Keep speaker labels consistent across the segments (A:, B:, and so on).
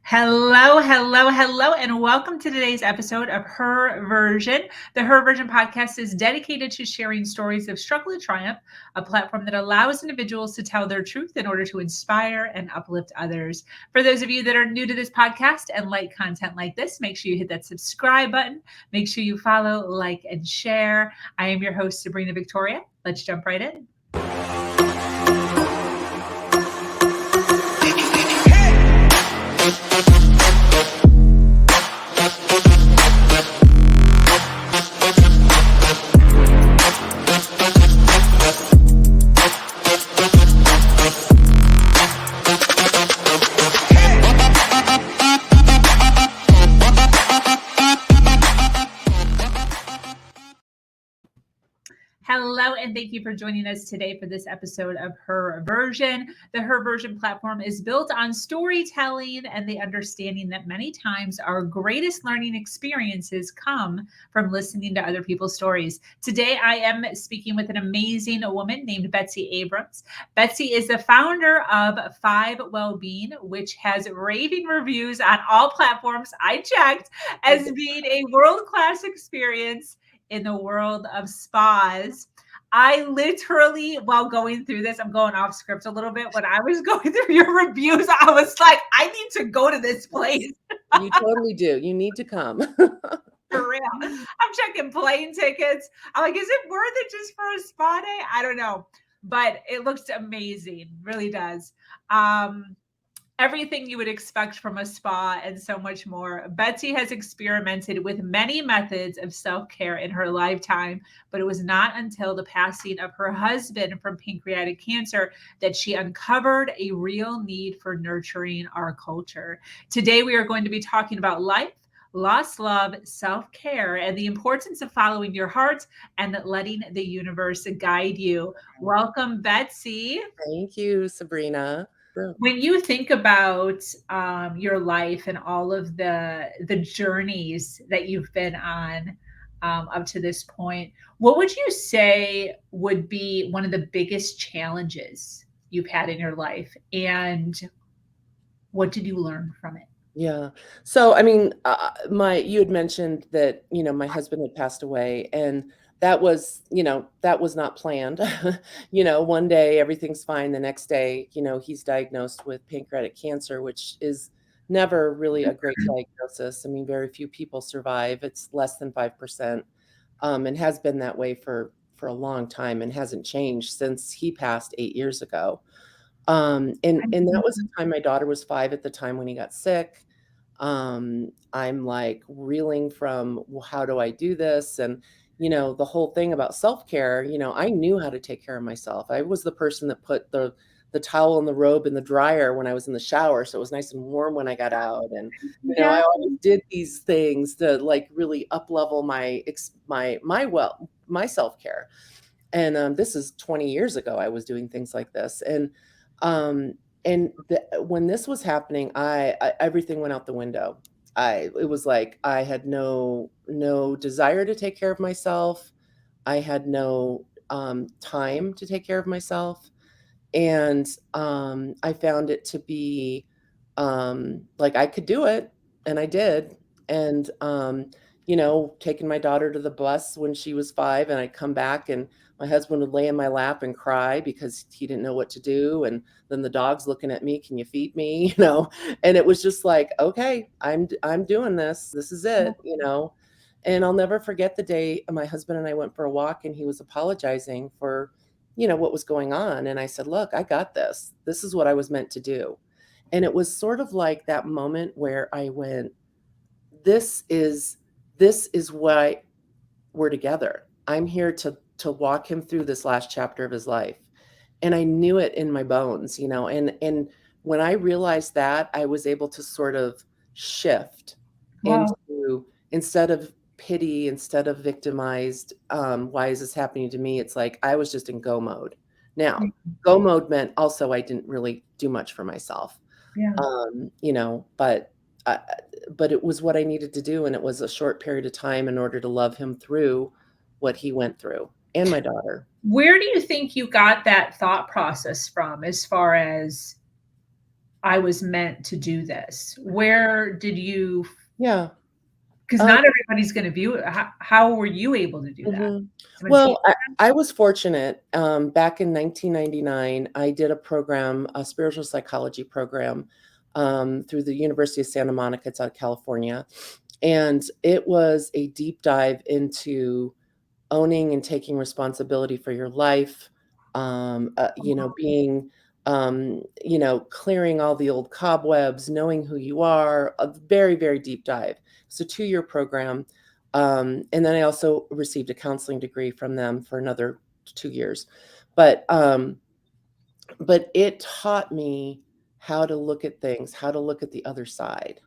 A: Hello, hello, hello, and welcome to today's episode of Her Version. The Her Version podcast is dedicated to sharing stories of struggle and triumph, a platform that allows individuals to tell their truth in order to inspire and uplift others. For those of you that are new to this podcast and like content like this, make sure you hit that subscribe button. Make sure you follow, like, and share. I am your host, Sabrina Victoria. Let's jump right in. Hello, and thank you for joining us today for this episode of Her Version. The Her Version platform is built on storytelling and the understanding that many times our greatest learning experiences come from listening to other people's stories. Today, I am speaking with an amazing woman named Betsy Abrams. Betsy is the founder of Five Wellbeing, which has raving reviews on all platforms I checked as being a world-class experience in the world of spas. I literally, while going through this, I'm going off script a little bit. When I was going through your reviews, I was like, I need to go to this place.
B: You totally do. You need to come.
A: For real. I'm checking plane tickets. I'm like, is it worth it just for a spa day? I don't know. But it looks amazing. Really does. Everything you would expect from a spa and so much more. Betsy has experimented with many methods of self-care in her lifetime, but it was not until the passing of her husband from pancreatic cancer that she uncovered a real need for nurturing our culture. Today, we are going to be talking about life, lost love, self-care, and the importance of following your heart and letting the universe guide you. Welcome, Betsy.
B: Thank you, Sabrina.
A: When you think about your life and all of the journeys that you've been on up to this point, what would you say would be one of the biggest challenges you've had in your life, and what did you learn from it?
B: Yeah. So, I mean, you had mentioned that, my husband had passed away, and that was not planned. One day everything's fine. The next day, he's diagnosed with pancreatic cancer, which is never really a great diagnosis. I mean, very few people survive. It's less than 5%, and has been that way for a long time and hasn't changed since he passed 8 years ago. And that was the time my daughter was 5 at the time when he got sick. I'm like reeling from, well, how do I do this? And, the whole thing about self-care, I knew how to take care of myself. I was the person that put the towel and the robe in the dryer when I was in the shower, so it was nice and warm when I got out. And, I always did these things to like really up level my self-care. And this is 20 years ago, I was doing things like this. When this was happening, I everything went out the window. It was like I had no desire to take care of myself. I had no time to take care of myself, and I found it to be like I could do it, and I did. And taking my daughter to the bus when she was 5, and I'd come back and my husband would lay in my lap and cry because he didn't know what to do. And then the dog's looking at me, can you feed me? And it was just like, okay, I'm doing this. This is it, And I'll never forget the day my husband and I went for a walk, and he was apologizing for, what was going on. And I said, look, I got this. This is what I was meant to do. And it was sort of like that moment where I went, this is why we're together. I'm here to walk him through this last chapter of his life. And I knew it in my bones, and when I realized that, I was able to sort of shift into, instead of pity, instead of victimized, why is this happening to me? It's like, I was just in go mode. Now, go mode meant also I didn't really do much for myself, but it was what I needed to do. And it was a short period of time in order to love him through what he went through, and my daughter.
A: Where do you think you got that thought process from, as far as I was meant to do this? Where did you,
B: Yeah.
A: because
B: Um,
A: not everybody's going to view it. How were you able to do that?
B: mhm.
A: Someone teach
B: Well, I was fortunate. Back in 1999, I did a program, a spiritual psychology program, through the University of Santa Monica. It's out of California. And it was a deep dive into owning and taking responsibility for your life, being, clearing all the old cobwebs, knowing who you are, a very, very deep dive. It's a 2-year program. And then I also received a counseling degree from them for another 2 years. But it taught me how to look at things, how to look at the other side,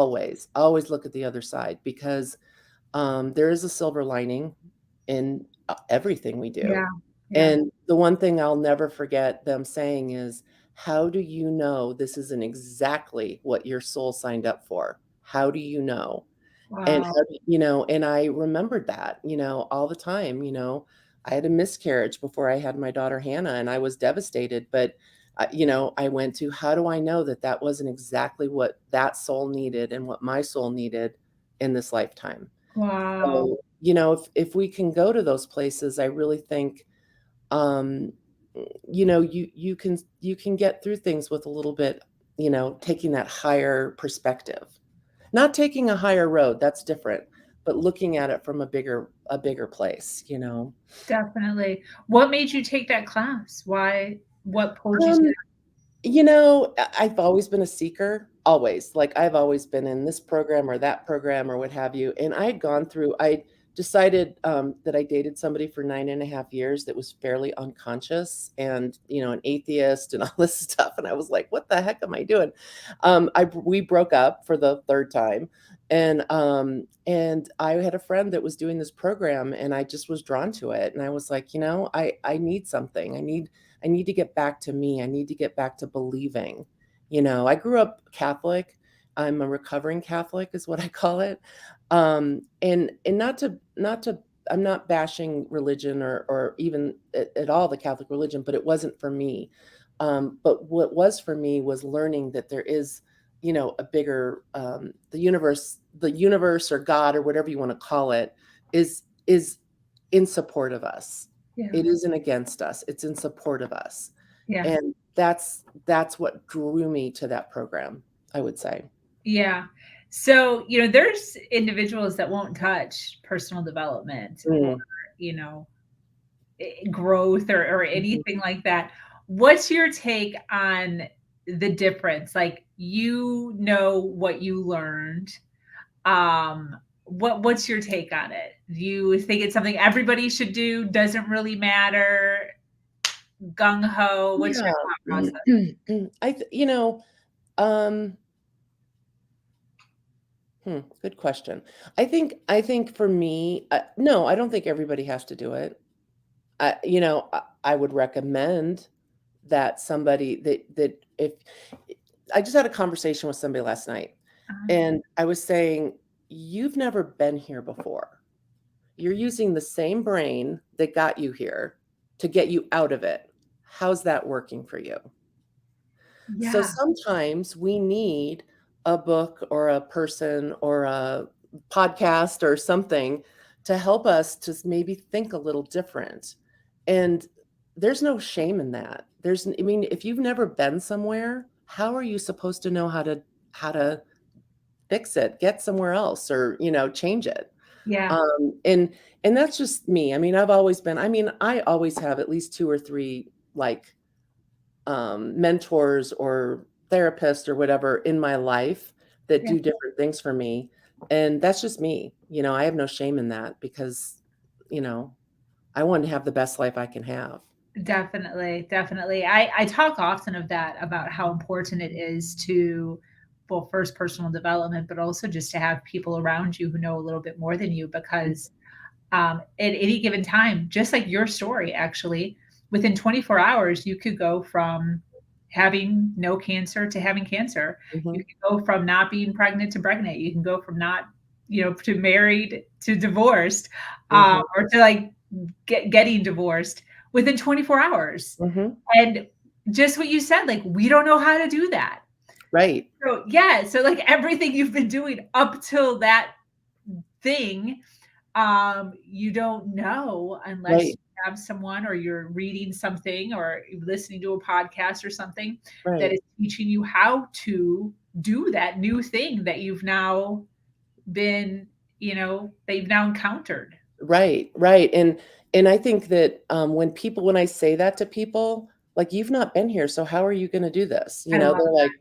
B: always look at the other side, because there is a silver lining in everything we do.
A: Yeah. Yeah.
B: And the one thing I'll never forget them saying is, how do you know this isn't exactly what your soul signed up for? How do you know? And,
A: Wow.
B: and I remembered that, all the time. I had a miscarriage before I had my daughter Hannah, and I was devastated. But, I went to, how do I know that that wasn't exactly what that soul needed and what my soul needed in this lifetime?
A: Wow.
B: So, if we can go to those places, I really think, um, you can get through things with a little bit, taking that higher perspective. Not taking a higher road, that's different, but looking at it from a bigger place.
A: Definitely. What made you take that class? Why? What pulled you to
B: Um, I've always been a seeker, always. Like, I've always been in this program or that program or what have you. And I decided that I dated somebody for 9.5 years that was fairly unconscious and, an atheist and all this stuff. And I was like, what the heck am I doing? We broke up for the third time. And I had a friend that was doing this program, and I just was drawn to it. And I was like, I need something. I need to get back to me. I need to get back to believing. I grew up Catholic. I'm a recovering Catholic is what I call it. And not to I'm not bashing religion or even at all the Catholic religion, but it wasn't for me. But what was for me was learning that there is, a bigger, the universe or God or whatever you want to call it is in support of us.
A: Yeah.
B: It isn't against us. It's in support of us.
A: Yeah.
B: And that's what drew me to that program, I would say.
A: Yeah. So, there's individuals that won't touch personal development or,
B: Mm,
A: you know, growth or
B: mhm.
A: anything like that. What's your take on the difference? Like, what you learned. What's your take on it? Do you think it's something everybody should do? Doesn't really matter? Gung ho? What's your
B: Yeah.
A: thought process?
B: I th you know, um, good question. I think for me, no, I don't think everybody has to do it. I would recommend that somebody that if I just had a conversation with somebody last night,
A: Uh,
B: and I was saying, "You've never been here before. You're using the same brain that got you here to get you out of it. How's that working for you?" So
A: yeah,
B: sometimes we need a book or a person or a podcast or something to help us to maybe think a little different. And there's no shame in that. I mean, if you've never been somewhere, how are you supposed to know how to fix it, get somewhere else, or change it?
A: yeah,
B: And that's just me. I mean, I always have at least two or three, like, mentors or therapists or whatever in my life that
A: yeah.
B: do different things for me. And that's just me. I have no shame in that because, you know, I want to have the best life I can have.
A: Definitely, definitely. I talk often of that about how important it is to, well, first personal development, but also just to have people around you who know a little bit more than you, because at any given time, just like your story, actually, within 24 hours, you could go from having no cancer to having cancer. You
B: Mhm,
A: can go from not being pregnant to pregnant. You can go from not, to married to divorced,
B: mhm,
A: or to like getting divorced within 24 hours.
B: mhm,
A: And just what you said, like, we don't know how to do that.
B: Right.
A: So yeah, so like everything you've been doing up till that thing, you don't know unless you
B: Right.
A: have someone or you're reading something or listening to a podcast or something that
B: Right.
A: is teaching you how to do that new thing that you've now been, that you've now encountered.
B: Right, right, and I think that, when I say that to people, like, "You've not been here, so how are you gonna do this?"
A: I love
B: They're like,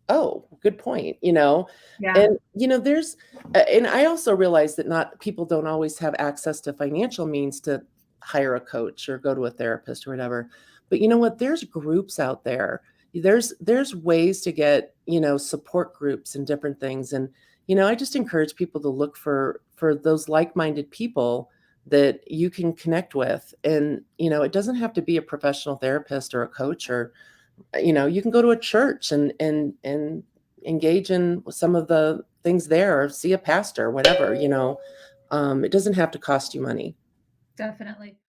B: "Oh, good point,"
A: Yeah,
B: And, there's and I also realize that not people don't always have access to financial means to hire a coach or go to a therapist or whatever, but you know what? There's groups out there. There's ways to get, support groups and different things, and, I just encourage people to look for those like-minded people that you can connect with. And, it doesn't have to be a professional therapist or a coach or, you can go to a church and engage in some of the things there or see a pastor, whatever. It doesn't have to cost you money.
A: definitely.